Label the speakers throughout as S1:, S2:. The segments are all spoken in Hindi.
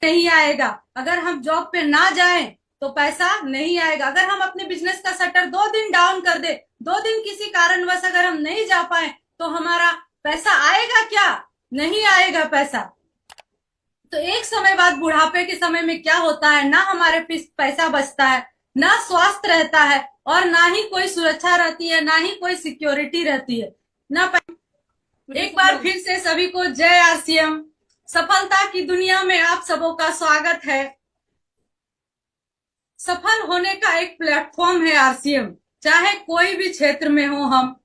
S1: नहीं आएगा। अगर हम जॉब पे ना जाएं तो पैसा नहीं आएगा। अगर हम अपने बिजनेस का शटर 2 दिन डाउन कर दे, 2 दिन किसी कारणवश अगर हम नहीं जा पाए तो हमारा पैसा आएगा क्या? नहीं आएगा पैसा। तो एक समय बाद बुढ़ापे के समय में क्या होता है, ना हमारे पैसा बचता है, ना स्वास्थ्य रहता है, और ना ही कोई सुरक्षा रहती है, ना ही कोई सिक्योरिटी रहती है, ना। एक बार फिर से सभी को जय आरसीएम। सफलता की दुनिया में आप सबों का स्वागत है। सफल होने का एक प्लेटफॉर्म है आरसीएम। चाहे कोई भी क्षेत्र में हो हम,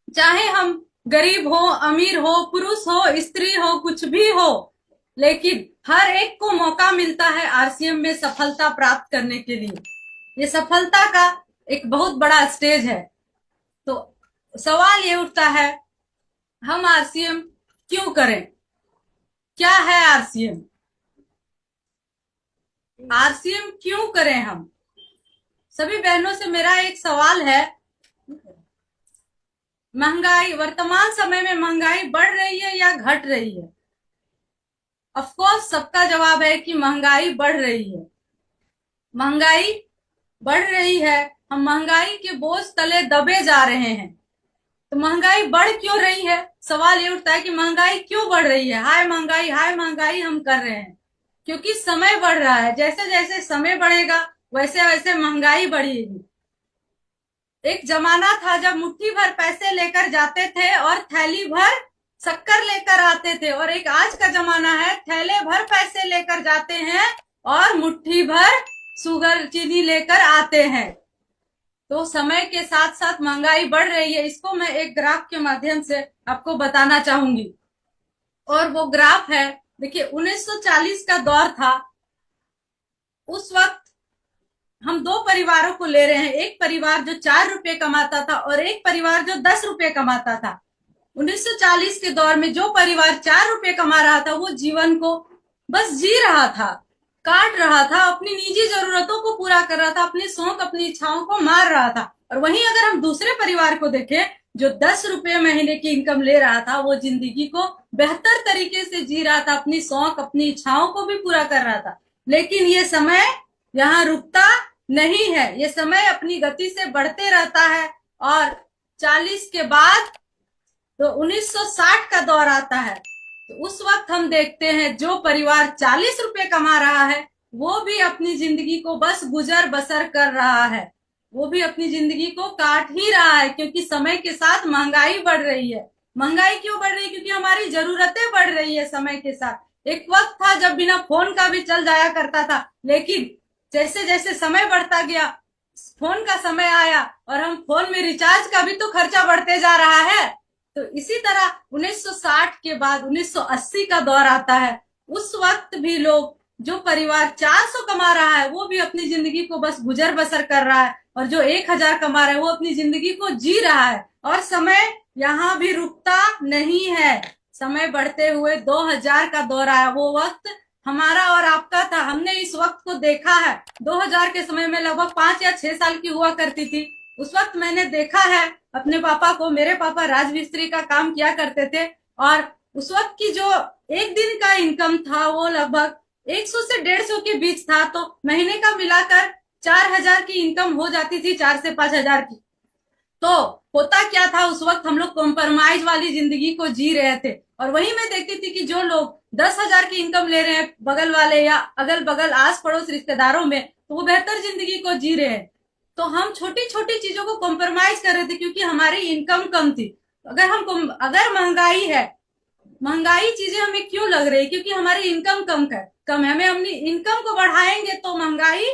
S1: चाहे हम गरीब हो, अमीर हो, पुरुष हो, स्त्री हो, कुछ भी हो, लेकिन हर एक को मौका मिलता है आरसीएम में सफलता प्राप्त करने के लिए। ये सफलता का एक बहुत बड़ा स्टेज है। तो सवाल ये उठता है, हम आरसीएम क्यों करें? क्या है आरसीएम? आरसीएम क्यों करें हम? सभी बहनों से मेरा एक सवाल है, महंगाई वर्तमान समय में महंगाई बढ़ रही है या घट रही है? ऑफ कोर्स सबका जवाब है कि महंगाई बढ़ रही है। महंगाई बढ़ रही है, हम महंगाई के बोझ तले दबे जा रहे हैं। तो महंगाई बढ़ क्यों रही है? सवाल ये उठता है कि महंगाई क्यों बढ़ रही है? हाय महंगाई हम कर रहे हैं क्योंकि समय बढ़ रहा है। जैसे जैसे समय बढ़ेगा वैसे वैसे महंगाई बढ़ेगी। एक जमाना था जब मुट्ठी भर पैसे लेकर जाते थे और थैली भर शक्कर लेकर आते थे, और एक आज का जमाना है थैले भर पैसे लेकर जाते हैं और मुट्ठी भर शुगर चीनी लेकर आते हैं। तो समय के साथ साथ महंगाई बढ़ रही है। इसको मैं एक ग्राफ के माध्यम से आपको बताना चाहूंगी, और वो ग्राफ है, देखिए 1940 का दौर था। उस वक्त हम 2 परिवारों को ले रहे हैं, एक परिवार जो 4 रुपए कमाता था और एक परिवार जो 10 रुपए कमाता था। 1940 के दौर में जो परिवार 4 रुपए कमा रहा था वो जीवन को बस जी रहा था, काट रहा था, अपनी निजी जरूरतों को पूरा कर रहा था, अपने शौक अपनी इच्छाओं को मार रहा था। और वहीं अगर हम दूसरे परिवार को देखें जो 10 रुपए महीने की इनकम ले रहा था, वो जिंदगी को बेहतर तरीके से जी रहा था, अपनी शौक अपनी इच्छाओं को भी पूरा कर रहा था। लेकिन ये समय यहाँ रुकता नहीं है, ये समय अपनी गति से बढ़ते रहता है। और 40 के बाद तो 1960 का दौर आता है। तो उस वक्त हम देखते हैं जो परिवार 40 रुपए कमा रहा है वो भी अपनी जिंदगी को बस गुजर बसर कर रहा है, वो भी अपनी जिंदगी को काट ही रहा है, क्योंकि समय के साथ महंगाई बढ़ रही है। महंगाई क्यों बढ़ रही है? क्योंकि हमारी जरूरतें बढ़ रही है समय के साथ। एक वक्त था जब बिना फोन का भी चल जाया करता था, लेकिन जैसे जैसे समय बढ़ता गया फोन का समय आया और हम फोन में रिचार्ज का भी तो खर्चा बढ़ते जा रहा है। तो इसी तरह 1960 के बाद 1980 का दौर आता है। उस वक्त भी लोग, जो परिवार 400 कमा रहा है वो भी अपनी जिंदगी को बस गुजर बसर कर रहा है, और जो 1000 कमा रहा है वो अपनी जिंदगी को जी रहा है। और समय यहाँ भी रुकता नहीं है, समय बढ़ते हुए 2000 का दौर आया। वो वक्त हमारा और आपका था, हमने इस वक्त को देखा है। 2000 के समय में लगभग 5 या 6 साल की हुआ करती थी। उस वक्त मैंने देखा है अपने पापा को, मेरे पापा राजमिस्त्री का काम किया करते थे, और उस वक्त की जो एक दिन का इनकम था वो लगभग 100 से 150 के बीच था। तो महीने का मिलाकर 4000 की इनकम हो जाती थी, 4 से 5000 की। तो होता क्या था, उस वक्त हम लोग कॉम्प्रोमाइज वाली जिंदगी को जी रहे थे। और वही मैं देखती थी कि जो लोग 10,000 की इनकम ले रहे हैं बगल वाले या अगल बगल आस पड़ोस रिश्तेदारों में, तो वो बेहतर जिंदगी को जी रहे हैं। तो हम छोटी छोटी चीजों को कॉम्प्रोमाइज कर रहे थे क्योंकि हमारी इनकम कम थी। अगर महंगाई है, महंगाई चीजें हमें क्यों लग रही है? क्योंकि हमारी इनकम कम है। हमें अपनी इनकम को बढ़ाएंगे तो महंगाई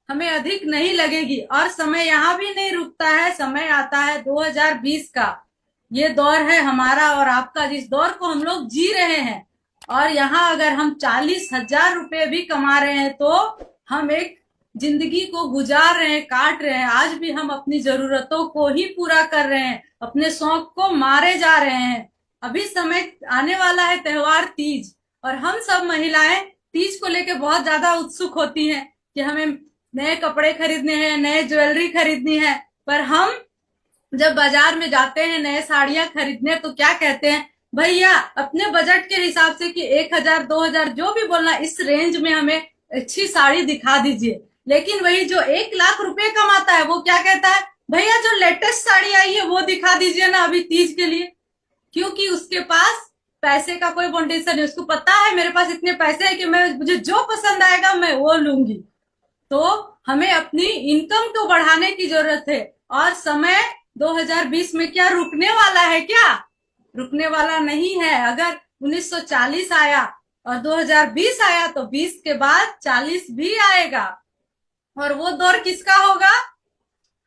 S1: हमें अधिक नहीं लगेगी। और समय यहाँ भी नहीं रुकता है, समय आता है 2020 का। ये दौर है हमारा और आपका, जिस दौर को हम लोग जी रहे हैं। और यहाँ अगर हम 40,000 रुपए भी कमा रहे हैं तो हम एक जिंदगी को गुजार रहे हैं, काट रहे हैं। आज भी हम अपनी जरूरतों को ही पूरा कर रहे हैं, अपने शौक को मारे जा रहे हैं। अभी समय आने वाला है त्योहार तीज, और हम सब महिलाएं तीज को लेकर बहुत ज्यादा उत्सुक होती हैं कि हमें नए कपड़े खरीदने हैं, नए ज्वेलरी खरीदनी है। पर हम जब बाजार में जाते हैं नए साड़ियां खरीदने तो क्या कहते हैं, भैया अपने बजट के हिसाब से कि 1,000 2,000 जो भी बोलना, इस रेंज में हमें अच्छी साड़ी दिखा दीजिए। लेकिन वही जो 1 लाख रुपए कमाता है वो क्या कहता है, भैया जो लेटेस्ट साड़ी आई है वो दिखा दीजिए ना अभी तीज के लिए। क्योंकि उसके पास पैसे का कोई बाउंडेशन नहीं, उसको पता है मेरे पास इतने पैसे हैं कि मैं मुझे जो पसंद आएगा मैं वो लूंगी। तो हमें अपनी इनकम को बढ़ाने की जरूरत है। और समय 2020 में क्या रुकने वाला है क्या? रुकने वाला नहीं है। अगर 1940 आया और 2020 आया तो 20 के बाद 40 भी आएगा। और वो दौर किसका होगा?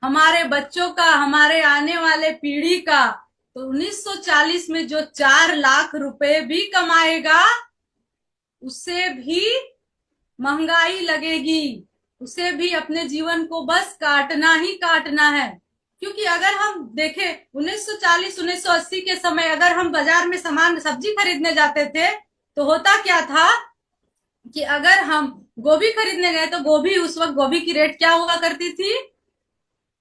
S1: हमारे बच्चों का, हमारे आने वाले पीढ़ी का। तो 1940 में जो 4 लाख रुपए भी कमाएगा उससे भी महंगाई लगेगी, उसे भी अपने जीवन को बस काटना ही काटना है। क्योंकि अगर हम देखें 1940 1980 के समय अगर हम बाजार में सामान सब्जी खरीदने जाते थे तो होता क्या था कि अगर हम गोभी खरीदने गए तो गोभी, उस वक्त गोभी की रेट क्या हुआ करती थी?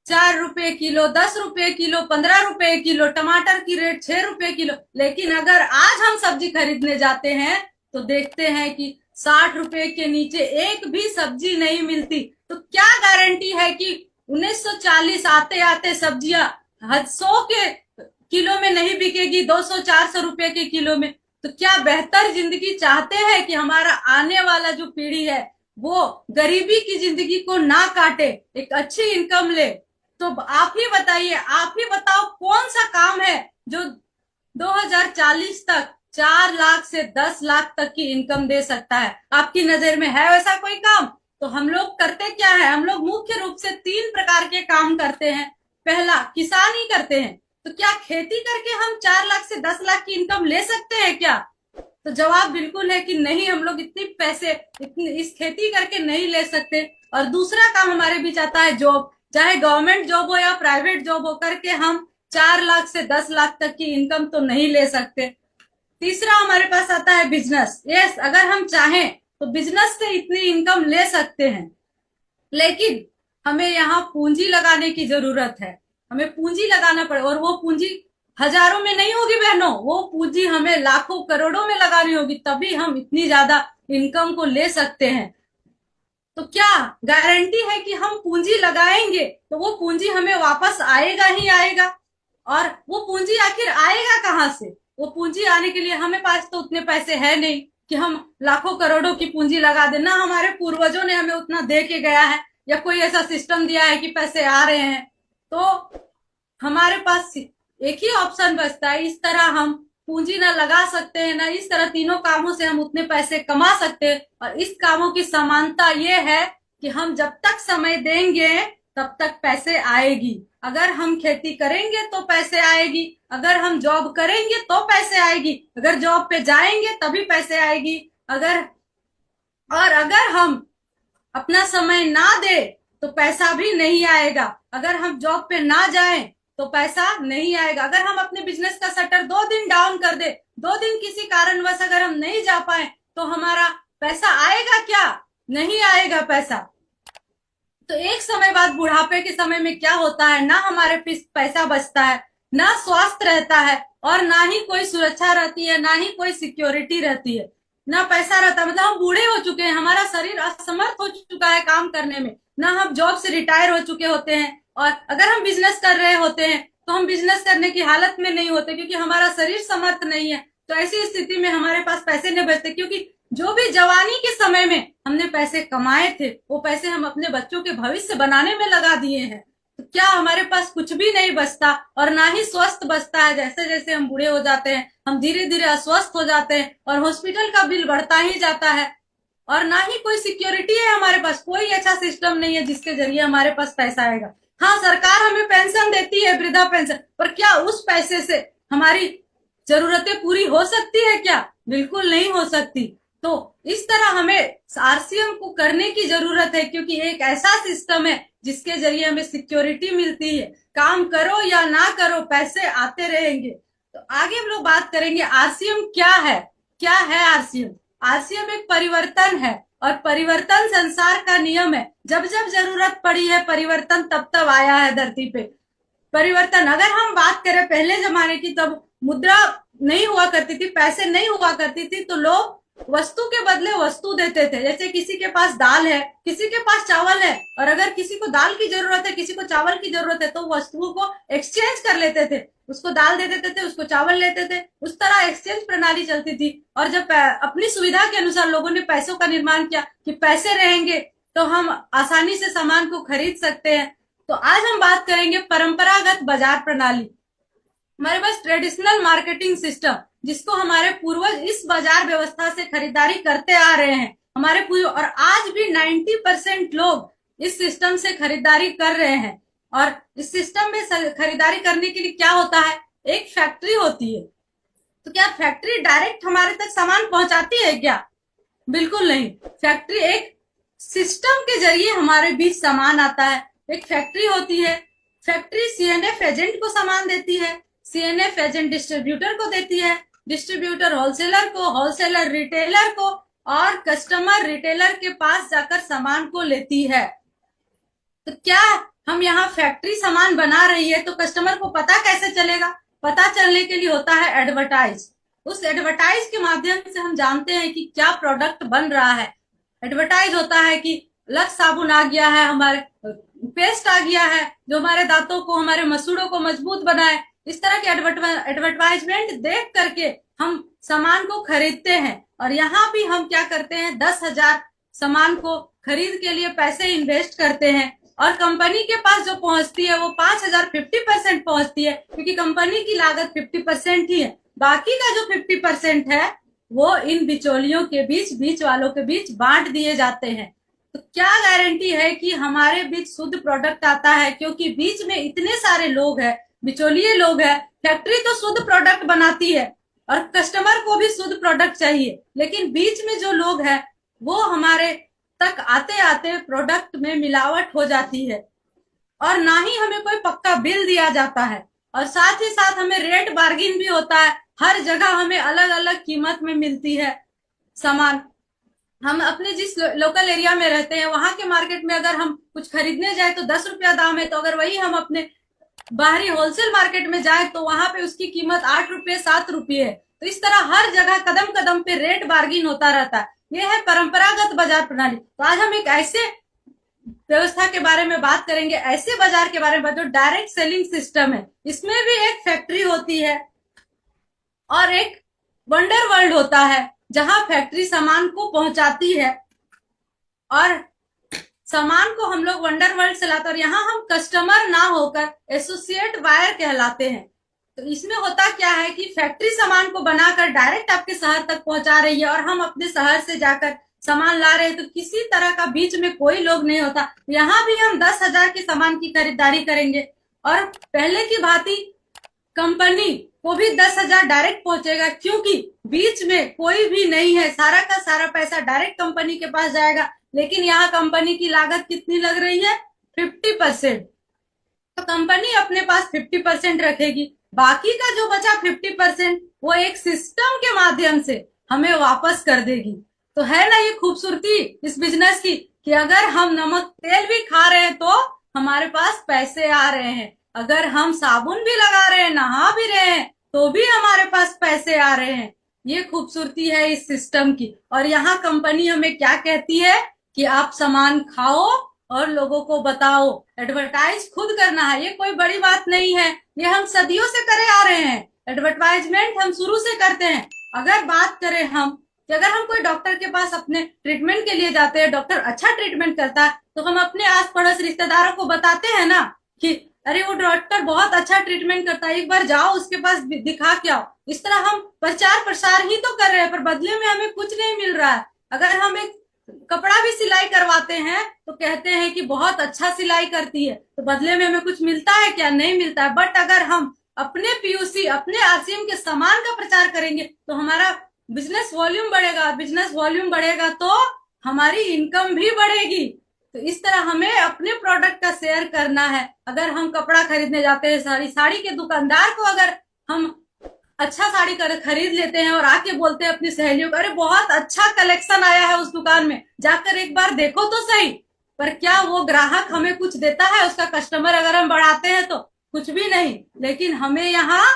S1: 4 रुपए किलो, 10 रुपए किलो, 15 रुपए किलो। टमाटर की रेट 6 रुपए किलो। लेकिन अगर आज हम सब्जी खरीदने जाते हैं तो देखते हैं कि 60 रुपए के नीचे एक भी सब्जी नहीं मिलती। तो क्या गारंटी है कि 1940 आते आते सब्जियां 100 के किलो में नहीं बिकेगी, 200 400 रुपए के किलो में? तो क्या बेहतर जिंदगी चाहते हैं कि हमारा आने वाला जो पीढ़ी है वो गरीबी की जिंदगी को ना काटे, एक अच्छी इनकम ले? तो आप ही बताइए, आप ही बताओ कौन सा काम है जो 2040 तक 4 लाख से 10 लाख तक की इनकम दे सकता है? आपकी नजर में है वैसा कोई काम? तो हम लोग करते क्या है, हम लोग मुख्य रूप से 3 प्रकार के काम करते हैं। पहला, किसानी करते हैं। तो क्या खेती करके हम 4 लाख से 10 लाख की इनकम ले सकते हैं क्या? तो जवाब बिल्कुल है कि नहीं, हम लोग इतनी पैसे इतनी इस खेती करके नहीं ले सकते। और दूसरा काम हमारे बीच आता है जॉब, चाहे गवर्नमेंट जॉब हो या प्राइवेट जॉब हो, करके हम 4 लाख से 10 लाख तक की इनकम तो नहीं ले सकते। तीसरा हमारे पास आता है बिजनेस। यस, अगर हम चाहें तो बिजनेस से इतनी इनकम ले सकते हैं, लेकिन हमें यहाँ पूंजी लगाने की जरूरत है। हमें पूंजी लगाना पड़े, और वो पूंजी हजारों में नहीं होगी बहनों, वो पूंजी हमें लाखों करोड़ों में लगानी होगी, तभी हम इतनी ज्यादा इनकम को ले सकते हैं। तो क्या गारंटी है कि हम पूंजी लगाएंगे तो वो पूंजी हमें वापस आएगा ही आएगा? और वो पूंजी आखिर आएगा कहाँ से? वो पूंजी आने के लिए हमें पास तो उतने पैसे है नहीं कि हम लाखों करोड़ों की पूंजी लगा दें। ना हमारे पूर्वजों ने हमें उतना दे के गया है या कोई ऐसा सिस्टम दिया है कि पैसे आ रहे हैं। तो हमारे पास एक ही ऑप्शन बचता है, इस तरह हम पूंजी ना लगा सकते हैं, ना इस तरह तीनों कामों से हम उतने पैसे कमा सकते हैं। और इस कामों की समानता ये है कि हम जब तक समय देंगे तब तक पैसे आएगी। अगर हम खेती करेंगे तो पैसे आएगी, अगर हम जॉब करेंगे तो पैसे आएगी, अगर जॉब पे जाएंगे तभी पैसे आएगी। अगर हम अपना समय ना दे तो पैसा भी नहीं आएगा। अगर हम जॉब पे ना जाएं तो पैसा नहीं आएगा। अगर हम अपने बिजनेस का शटर 2 दिन डाउन कर दे, 2 दिन किसी कारणवश अगर हम नहीं जा पाए तो हमारा पैसा आएगा क्या? नहीं आएगा पैसा। तो एक समय बाद बुढ़ापे के समय में क्या होता है, ना हमारे पास पैसा बचता है, ना स्वास्थ्य रहता है, और ना ही कोई सुरक्षा रहती है, ना ही कोई सिक्योरिटी रहती है, ना पैसा रहता। मतलब हम बूढ़े हो चुके हैं, हमारा शरीर असमर्थ हो चुका है काम करने में, ना हम जॉब से रिटायर हो चुके होते हैं। और अगर हम बिजनेस कर रहे होते हैं तो हम बिजनेस करने की हालत में नहीं होते क्योंकि हमारा शरीर समर्थ नहीं है। तो ऐसी स्थिति में हमारे पास पैसे नहीं बचते, क्योंकि जो भी जवानी के समय में हमने पैसे कमाए थे वो पैसे हम अपने बच्चों के भविष्य बनाने में लगा दिए हैं। तो क्या हमारे पास कुछ भी नहीं बचता, और ना ही स्वस्थ बचता है। जैसे जैसे हम बूढ़े हो जाते हैं हम धीरे धीरे अस्वस्थ हो जाते हैं और हॉस्पिटल का बिल बढ़ता ही जाता है। और ना ही कोई सिक्योरिटी है हमारे पास, कोई अच्छा सिस्टम नहीं है जिसके जरिए हमारे पास पैसा आएगा। हाँ, सरकार हमें पेंशन देती है, वृद्धा पेंशन, पर क्या उस पैसे से हमारी जरूरतें पूरी हो सकती है क्या? बिल्कुल नहीं हो सकती। तो इस तरह हमें आरसीएम को करने की जरूरत है, क्योंकि एक ऐसा सिस्टम है जिसके जरिए हमें सिक्योरिटी मिलती है। काम करो या ना करो पैसे आते रहेंगे। तो आगे हम लोग बात करेंगे आरसीएम क्या है। क्या है आरसीएम? आरसीएम एक परिवर्तन है, और परिवर्तन संसार का नियम है। जब जब जरूरत पड़ी है परिवर्तन तब तब आया है धरती पे। परिवर्तन, अगर हम बात करें पहले जमाने की, तब मुद्रा नहीं हुआ करती थी, पैसे नहीं हुआ करती थी, तो लोग वस्तु के बदले वस्तु देते थे। जैसे किसी के पास दाल है, किसी के पास चावल है, और अगर किसी को दाल की जरूरत है, किसी को चावल की जरूरत है, तो वस्तुओं को एक्सचेंज कर लेते थे। उसको दाल दे देते थे, उसको चावल लेते थे। उस तरह एक्सचेंज प्रणाली चलती थी। और जब अपनी सुविधा के अनुसार लोगों ने पैसों का निर्माण किया कि पैसे रहेंगे तो हम आसानी से सामान को खरीद सकते हैं। तो आज हम बात करेंगे परंपरागत बाजार प्रणाली। हमारे पास ट्रेडिशनल मार्केटिंग सिस्टम, जिसको हमारे पूर्वज इस बाजार व्यवस्था से खरीदारी करते आ रहे हैं, हमारे पूर्वज, और आज भी 90% लोग इस सिस्टम से खरीदारी कर रहे हैं। और इस सिस्टम में खरीदारी करने के लिए क्या होता है, एक फैक्ट्री होती है। तो क्या फैक्ट्री डायरेक्ट हमारे तक सामान पहुंचाती है क्या? बिल्कुल नहीं। फैक्ट्री एक सिस्टम के जरिए हमारे बीच सामान आता है। एक फैक्ट्री होती है, फैक्ट्री सीएनएफ एजेंट को सामान देती है, सीएनएफ एजेंट डिस्ट्रीब्यूटर को देती है, डिस्ट्रीब्यूटर होलसेलर को, होलसेलर रिटेलर को, और कस्टमर रिटेलर के पास जाकर सामान को लेती है। तो क्या हम यहाँ फैक्ट्री सामान बना रही है तो कस्टमर को पता कैसे चलेगा? पता चलने के लिए होता है एडवर्टाइज। उस एडवर्टाइज के माध्यम से हम जानते हैं कि क्या प्रोडक्ट बन रहा है। एडवर्टाइज होता है कि लक्स साबुन आ गया है, हमारे पेस्ट आ गया है जो हमारे दांतों को, हमारे मसूड़ों को मजबूत बनाए। इस तरह के एडवर्टाइजमेंट देख करके हम सामान को खरीदते हैं। और यहाँ भी हम क्या करते हैं, 10,000 सामान को खरीद के लिए पैसे इन्वेस्ट करते हैं, और कंपनी के पास जो पहुंचती है वो 5,000 50% पहुंचती है, क्योंकि कंपनी की लागत 50% ही है। बाकी का जो 50% है वो इन बिचौलियों के बीच, बीच वालों के बीच बांट दिए जाते हैं। तो क्या गारंटी है कि हमारे बीच शुद्ध प्रोडक्ट आता है? क्योंकि बीच में इतने सारे लोग हैं, बिचौलिए लोग हैं। फैक्ट्री तो शुद्ध प्रोडक्ट बनाती है और कस्टमर को भी शुद्ध प्रोडक्ट चाहिए, लेकिन बीच में जो लोग हैं वो हमारे तक आते आते प्रोडक्ट में मिलावट हो जाती है, और ना ही हमें कोई पक्का बिल दिया जाता है, और साथ ही साथ हमें रेट बार्गिन भी होता है। हर जगह हमें अलग अलग कीमत में मिलती है सामान। हम अपने जिस लोकल एरिया में रहते हैं वहां के मार्केट में अगर हम कुछ खरीदने जाए तो 10 रुपया दाम है, तो अगर वही हम अपने बाहरी होलसेल मार्केट में जाए तो वहां पे उसकी कीमत 8 रुपये 7 रुपये है। तो इस तरह हर जगह कदम कदम पे रेट बार्गिन होता रहता है। यह है परंपरागत बाजार प्रणाली। तो आज हम एक ऐसे व्यवस्था के बारे में बात करेंगे, ऐसे बाजार के बारे में जो डायरेक्ट सेलिंग सिस्टम है। इसमें भी एक फैक्ट्री होती है और एक वंडर वर्ल्ड होता है, जहां फैक्ट्री सामान को पहुंचाती है और सामान को हम लोग वंडर वर्ल्ड से लाते हैं, और यहाँ हम कस्टमर ना होकर एसोसिएट बायर कहलाते हैं। तो इसमें होता क्या है कि फैक्ट्री सामान को बनाकर डायरेक्ट आपके शहर तक पहुंचा रही है, और हम अपने शहर से जाकर सामान ला रहे हैं, तो किसी तरह का बीच में कोई लोग नहीं होता। यहाँ भी हम 10,000 के सामान की खरीदारी करेंगे, और पहले की भांति कंपनी को भी 10,000 डायरेक्ट पहुंचेगा, क्योंकि बीच में कोई भी नहीं है। सारा का सारा पैसा डायरेक्ट कंपनी के पास जाएगा। लेकिन यहाँ कंपनी की लागत कितनी लग रही है? 50%। तो कंपनी अपने पास 50% रखेगी, बाकी का जो बचा 50% वो एक सिस्टम के माध्यम से हमें वापस कर देगी। तो है ना ये खूबसूरती इस बिजनेस की, कि अगर हम नमक तेल भी खा रहे हैं तो हमारे पास पैसे आ रहे हैं, अगर हम साबुन भी लगा रहे हैं, नहा भी रहे हैं, तो भी हमारे पास पैसे आ रहे हैं। ये खूबसूरती है इस सिस्टम की। और यहाँ कंपनी हमें क्या कहती है कि आप सामान खाओ और लोगों को बताओ। एडवर्टाइज खुद करना है, ये कोई बड़ी बात नहीं है, ये हम सदियों से करे आ रहे हैं। एडवर्टाइजमेंट हम शुरू से करते हैं। अगर बात करें हम कि अगर हम कोई डॉक्टर के पास अपने ट्रीटमेंट के लिए जाते हैं, डॉक्टर अच्छा ट्रीटमेंट करता है, तो हम अपने आस पड़ोस रिश्तेदारों को बताते हैं ना कि अरे वो डॉक्टर बहुत अच्छा ट्रीटमेंट करता है, एक बार जाओ उसके पास दिखा के आओ। इस तरह हम प्रचार प्रसार ही तो कर रहे हैं, पर बदले में हमें कुछ नहीं मिल रहा है। अगर हम एक कपड़ा भी सिलाई करवाते हैं तो कहते हैं कि बहुत अच्छा सिलाई करती है, तो बदले में हमें कुछ मिलता है क्या? नहीं मिलता है। बट अगर हम अपने पीयूसी, अपने आरसीएम के सामान का प्रचार करेंगे तो हमारा बिजनेस वॉल्यूम बढ़ेगा। बिजनेस वॉल्यूम बढ़ेगा तो हमारी इनकम भी बढ़ेगी। तो इस तरह हमें अपने प्रोडक्ट का शेयर करना है। अगर हम कपड़ा खरीदने जाते हैं, साड़ी के दुकानदार को अगर हम अच्छा साड़ी खरीद लेते हैं और आके बोलते हैं अपनी सहेलियों को, अरे बहुत अच्छा कलेक्शन आया है उस दुकान में, जाकर एक बार देखो तो सही। पर क्या वो ग्राहक हमें कुछ देता है? उसका कस्टमर अगर हम बढ़ाते हैं तो कुछ भी नहीं। लेकिन हमें यहाँ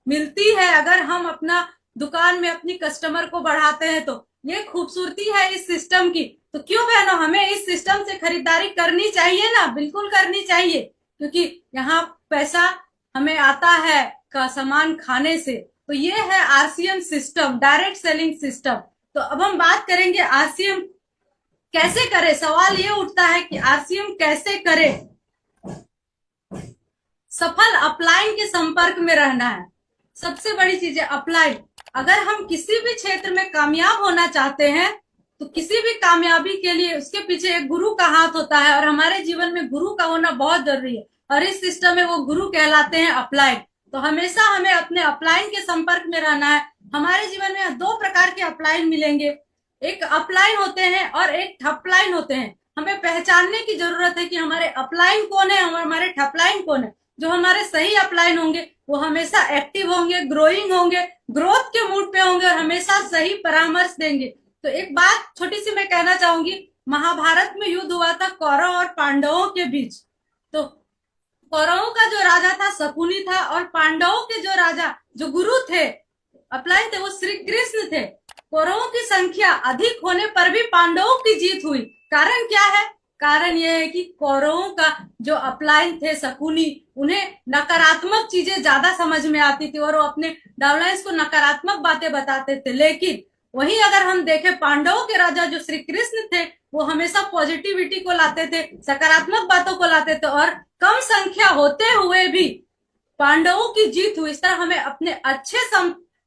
S1: मिलती है अगर हम अपना दुकान में अपनी कस्टमर को बढ़ाते हैं। तो ये खूबसूरती है इस सिस्टम की। तो क्यों बहनों, हमें इस सिस्टम से खरीदारी करनी चाहिए ना, बिल्कुल करनी चाहिए, क्योंकि यहाँ पैसा हमें आता है का सामान खाने से। तो ये है RCM system, direct selling system. तो अब हम बात करेंगे आरसीएम कैसे करें। सवाल ये उठता है कि आरसीएम कैसे करें। सफल अपलाइन के संपर्क में रहना है। सबसे बड़ी चीज है अपलाइन। अगर हम किसी भी क्षेत्र में कामयाब होना चाहते हैं तो किसी भी कामयाबी के लिए उसके पीछे एक गुरु का हाथ होता है, और हमारे जीवन में गुरु का होना बहुत जरूरी है। और इस सिस्टम में वो गुरु कहलाते हैं अपलाइन। तो हमेशा हमें अपने अपलाइन के संपर्क में रहना है। हमारे जीवन में दो प्रकार के अपलाइन मिलेंगे, एक अपलाइन होते हैं और एक ठपलाइन होते हैं। हमें पहचानने की जरूरत है कि हमारे अपलाइन कौन है और हमारे ठपलाइन कौन है। जो हमारे सही अपलाइन होंगे वो हमेशा एक्टिव होंगे, ग्रोइंग होंगे, ग्रोथ के मूड पे होंगे और हमेशा सही परामर्श देंगे। तो एक बात छोटी सी मैं कहना चाहूंगी, महाभारत में युद्ध हुआ था कौरव और पांडवों के बीच। तो कौरवों का जो राजा था शकुनी था, और पांडवों के जो राजा, जो गुरु थे, अपलाइन थे, वो श्री कृष्ण थे। कौरवों की संख्या अधिक होने पर भी पांडवों की जीत हुई। कारण क्या है? कारण यह है कि कौरवों का जो अपलाइन थे शकुनी, उन्हें नकारात्मक चीजें ज्यादा समझ में आती थी और वो अपने डाउनलाइंस को नकारात्मक बातें बताते थे। लेकिन वहीं अगर हम देखें पांडवों के राजा जो श्री कृष्ण थे, वो हमेशा पॉजिटिविटी को लाते थे, सकारात्मक बातों को लाते थे, और कम संख्या होते हुए भी पांडवों की जीत हुई। इस तरह हमें अपने अच्छे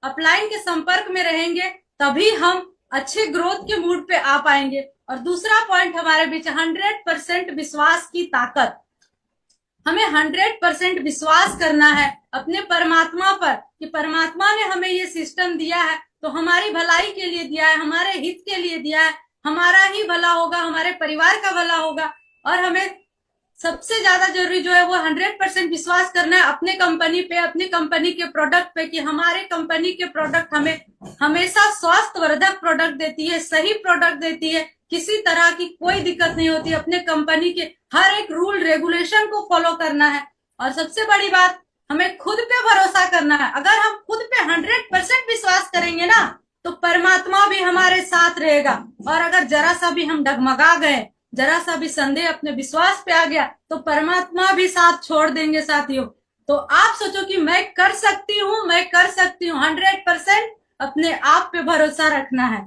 S1: अपलाइन के संपर्क में रहेंगे तभी हम अच्छे ग्रोथ के मूड पे आ पाएंगे। और दूसरा पॉइंट हमारे बीच 100% विश्वास की ताकत। हमें 100% विश्वास करना है अपने परमात्मा पर कि परमात्मा ने हमें ये सिस्टम दिया है तो हमारी भलाई के लिए दिया है, हमारे हित के लिए दिया है, हमारा ही भला होगा, हमारे परिवार का भला होगा। और हमें सबसे ज्यादा जरूरी जो है वो 100% विश्वास करना है अपने कंपनी पे, अपनी कंपनी के प्रोडक्ट पे, कि हमारे कंपनी के प्रोडक्ट हमें हमेशा स्वास्थ्यवर्धक प्रोडक्ट देती है, सही प्रोडक्ट देती है, किसी तरह की कोई दिक्कत नहीं होती। अपने कंपनी के हर एक रूल रेगुलेशन को फॉलो करना है। और सबसे बड़ी बात, हमें खुद पे भरोसा करना है। अगर हम खुद पे 100% विश्वास करेंगे ना तो परमात्मा भी हमारे साथ रहेगा। और अगर जरा सा भी हम डगमगा गए, जरा सा भी संदेह अपने विश्वास पे आ गया तो परमात्मा भी साथ छोड़ देंगे साथियों। तो आप सोचो कि मैं कर सकती हूँ, मैं कर सकती हूँ। 100% अपने आप पे भरोसा रखना है।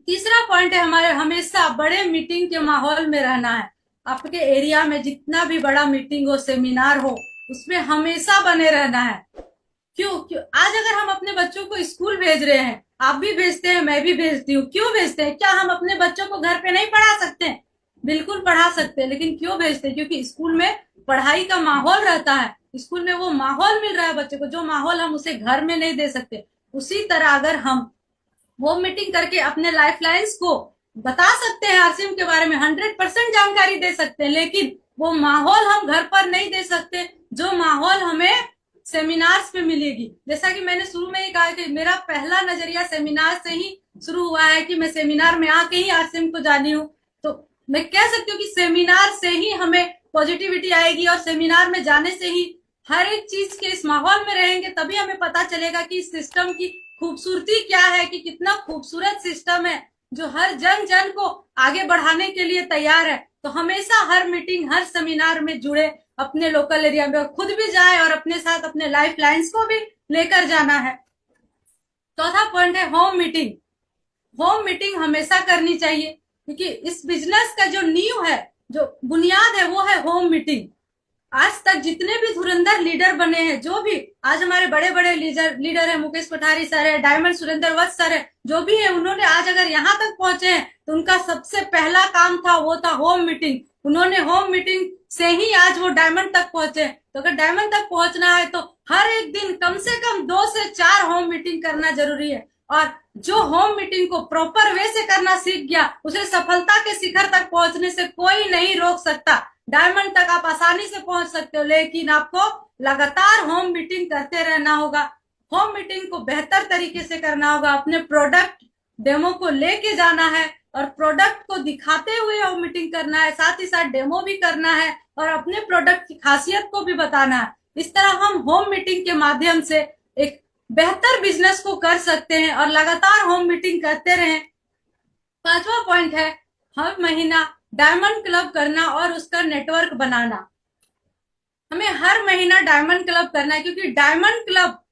S1: तीसरा पॉइंट है हमारे हमेशा बड़े मीटिंग के माहौल में रहना है। आपके एरिया में जितना भी बड़ा मीटिंग हो, सेमिनार हो, उसमें हमेशा बने रहना है। क्यों? आज अगर हम अपने बच्चों को स्कूल भेज रहे हैं, आप भी भेजते हैं, मैं भी भेजती हूँ। क्यों भेजते हैं? क्या हम अपने बच्चों को घर पे नहीं पढ़ा सकते? बिल्कुल पढ़ा सकते हैं, लेकिन क्यों भेजते हैं? क्योंकि स्कूल में पढ़ाई का माहौल रहता है, स्कूल में वो माहौल मिल रहा है बच्चे को, जो माहौल हम उसे घर में नहीं दे सकते। उसी तरह अगर हम होम मीटिंग करके अपने लाइफ लाइन्स को बता सकते हैं, आरसीएम के बारे में 100% जानकारी दे सकते हैं, लेकिन वो माहौल हम घर पर नहीं दे सकते जो माहौल हमें सेमिनार्स पे मिलेगी। जैसा कि मैंने शुरू में ही कहा कि मेरा पहला नजरिया सेमिनार से ही शुरू हुआ है कि मैं सेमिनार में आके ही आरसीएम को जानी हूँ। तो मैं कह सकती हूँ कि सेमिनार से ही हमें पॉजिटिविटी आएगी, और सेमिनार में जाने से ही हर एक चीज के इस माहौल में रहेंगे तभी हमें पता चलेगा कि इस सिस्टम की खूबसूरती क्या है, कि कितना खूबसूरत सिस्टम है जो हर जन जन को आगे बढ़ाने के लिए तैयार है। तो हमेशा हर मीटिंग, हर सेमिनार में जुड़े, अपने लोकल एरिया में खुद भी जाए और अपने साथ अपने लाइफ लाइन्स को भी लेकर जाना है। चौथा पॉइंट है होम मीटिंग। होम मीटिंग हमेशा करनी चाहिए, क्योंकि इस बिजनेस का जो नींव है, जो बुनियाद है, वो है होम मीटिंग। आज तक जितने भी धुरंधर लीडर बने हैं, जो भी आज हमारे बड़े बड़े लीडर है, मुकेश पठारी सर है, डायमंड सुरेंद्र वत्स सर है, जो भी है, उन्होंने आज अगर यहाँ तक पहुंचे हैं तो उनका सबसे पहला काम था, वो था होम मीटिंग। उन्होंने होम मीटिंग से ही आज वो डायमंड तक पहुंचे। तो अगर डायमंड तक पहुंचना है तो हर एक दिन कम से कम 2 से 4 होम मीटिंग करना जरूरी है। और जो होम मीटिंग को प्रॉपर वे से करना सीख गया, उसे सफलता के शिखर तक पहुंचने से कोई नहीं रोक सकता। डायमंड तक आप आसानी से पहुंच सकते हो, लेकिन आपको लगातार होम मीटिंग करते रहना होगा। होम मीटिंग को बेहतर तरीके से करना होगा, अपने प्रोडक्ट डेमो को लेके जाना है और प्रोडक्ट को दिखाते हुए होम मीटिंग करना है, साथ ही साथ डेमो भी करना है और अपने प्रोडक्ट की खासियत को भी बताना है। इस तरह हम होम मीटिंग के माध्यम से एक बेहतर बिजनेस को कर सकते हैं और लगातार होम मीटिंग करते रहें। 5वां पॉइंट है हर महीना डायमंड क्लब करना और उसका नेटवर्क बनाना। हमें हर महीना डायमंड क्लब करना है, क्योंकि डायमंड क्लब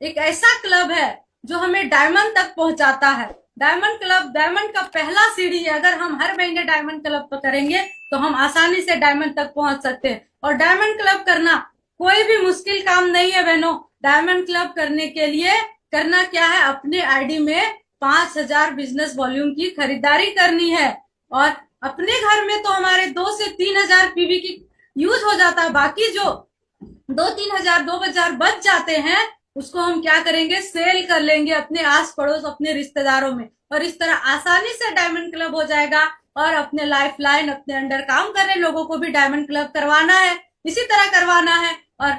S1: एक ऐसा क्लब है जो हमें डायमंड तक पहुंचाता है। डायमंड क्लब डायमंड का पहला सीढ़ी है। अगर हम हर महीने डायमंड क्लब करेंगे तो हम आसानी से डायमंड तक पहुंच सकते हैं। और डायमंड क्लब करना कोई भी मुश्किल काम नहीं है बहनों। डायमंड क्लब करने के लिए करना क्या है, अपने आईडी में 5000 बिजनेस वॉल्यूम की खरीदारी करनी है। और अपने घर में तो हमारे 2 से 3000 पीवी की यूज हो जाता है। बाकी जो 2-3000 बच जाते हैं उसको हम क्या करेंगे, सेल कर लेंगे अपने आस पड़ोस अपने रिश्तेदारों में। और इस तरह आसानी से डायमंड क्लब हो जाएगा। और अपने लाइफ लाइन अपने अंडर काम कर रहे लोगों को भी डायमंड क्लब करवाना है, इसी तरह करवाना है। और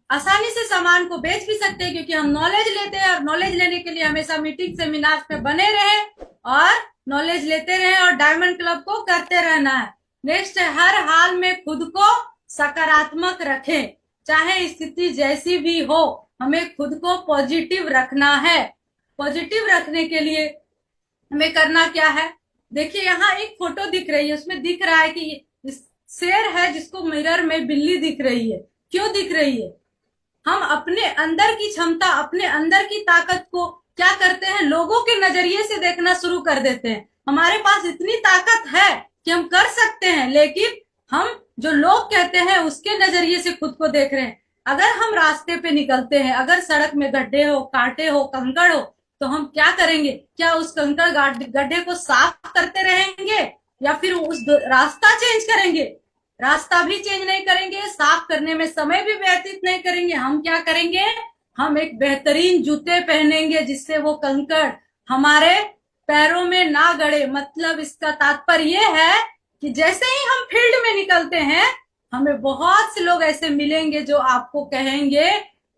S1: आसानी से सामान को बेच भी सकते हैं, क्योंकि हम नॉलेज लेते हैं। और नॉलेज लेने के लिए हमेशा मीटिंग सेमिनार में बने रहे और नॉलेज लेते रहे और डायमंड क्लब को करते रहना है। नेक्स्ट है हर हाल में खुद को सकारात्मक रखें। चाहे स्थिति जैसी भी हो, हमें खुद को पॉजिटिव रखना है। पॉजिटिव रखने के लिए हमें करना क्या है, देखिए यहाँ एक फोटो दिख रही है, उसमें दिख रहा है कि शेर है जिसको मिरर में बिल्ली दिख रही है। क्यों दिख रही है, हम अपने अंदर की क्षमता अपने अंदर की ताकत को क्या करते हैं, लोगों के नजरिए से देखना शुरू कर देते हैं। हमारे पास इतनी ताकत है कि हम कर सकते हैं, लेकिन हम जो लोग कहते हैं उसके नजरिए से खुद को देख रहे हैं। अगर हम रास्ते पे निकलते हैं, अगर सड़क में गड्ढे हो, कांटे हो, कंकड़ हो, तो हम क्या करेंगे, क्या उस कंकड़ गड्ढे को साफ करते रहेंगे या फिर उस रास्ता चेंज करेंगे? रास्ता भी चेंज नहीं करेंगे, साफ करने में समय भी व्यतीत नहीं करेंगे। हम क्या करेंगे, हम एक बेहतरीन जूते पहनेंगे जिससे वो कंकड़ हमारे पैरों में ना गड़े। मतलब इसका तात्पर्य ये है कि जैसे ही हम फील्ड में निकलते हैं, हमें बहुत से लोग ऐसे मिलेंगे जो आपको कहेंगे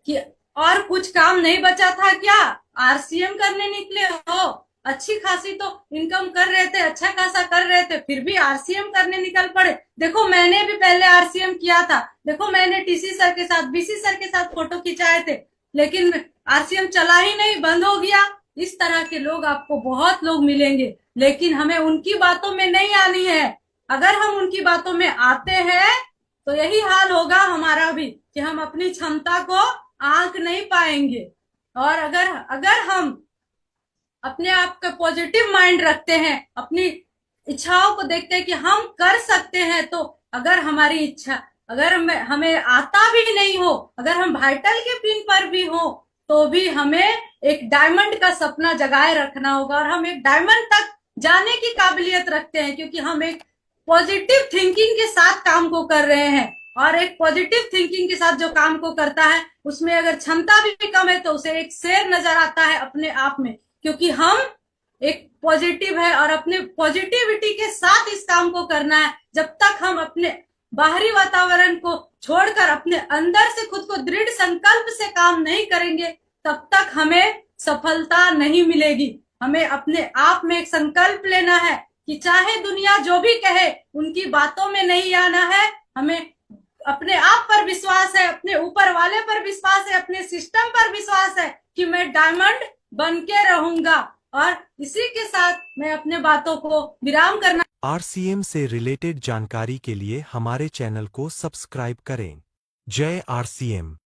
S1: कि और कुछ काम नहीं बचा था क्या, आरसीएम करने निकले हो, अच्छी खासी तो इनकम कर रहे थे, अच्छा खासा कर रहे थे, फिर भी आरसीएम करने निकल पड़े। देखो मैंने भी पहले आरसीएम किया था, देखो मैंने टीसी सर के साथ, बीसी सर के साथ फोटो खिंचाए थे, लेकिन आरसीएम चला ही नहीं, बंद हो गया। इस तरह के लोग आपको बहुत लोग मिलेंगे, लेकिन हमें उनकी बातों में नहीं आनी है। अगर हम उनकी बातों में आते हैं तो यही हाल होगा हमारा भी, कि हम अपनी क्षमता को आंक नहीं पाएंगे। और अगर हम अपने आप का पॉजिटिव माइंड रखते हैं, अपनी इच्छाओं को देखते हैं कि हम कर सकते हैं, तो अगर हमारी इच्छा अगर हमें आता भी नहीं हो, अगर हम वाइटल के पिन पर भी हो, तो भी हमें एक डायमंड का सपना जगाए रखना होगा। और हम एक डायमंड तक जाने की काबिलियत रखते हैं, क्योंकि हम एक पॉजिटिव थिंकिंग के साथ काम को कर रहे हैं। और एक पॉजिटिव थिंकिंग के साथ जो काम को करता है, उसमें अगर क्षमता भी कम है तो उसे एक शेर नजर आता है अपने आप में, क्योंकि हम एक पॉजिटिव है और अपने पॉजिटिविटी के साथ इस काम को करना है। जब तक हम अपने बाहरी वातावरण को छोड़कर अपने अंदर से खुद को दृढ़ संकल्प से काम नहीं करेंगे, तब तक हमें सफलता नहीं मिलेगी। हमें अपने आप में एक संकल्प लेना है कि चाहे दुनिया जो भी कहे, उनकी बातों में नहीं आना है। हमें अपने आप पर विश्वास है, अपने ऊपर वाले पर विश्वास है, अपने सिस्टम पर विश्वास है कि मैं डायमंड बन के रहूंगा। और इसी के साथ मैं अपने बातों को विराम करना।
S2: आरसीएम से रिलेटेड जानकारी के लिए हमारे चैनल को सब्सक्राइब करें। जय आरसीएम।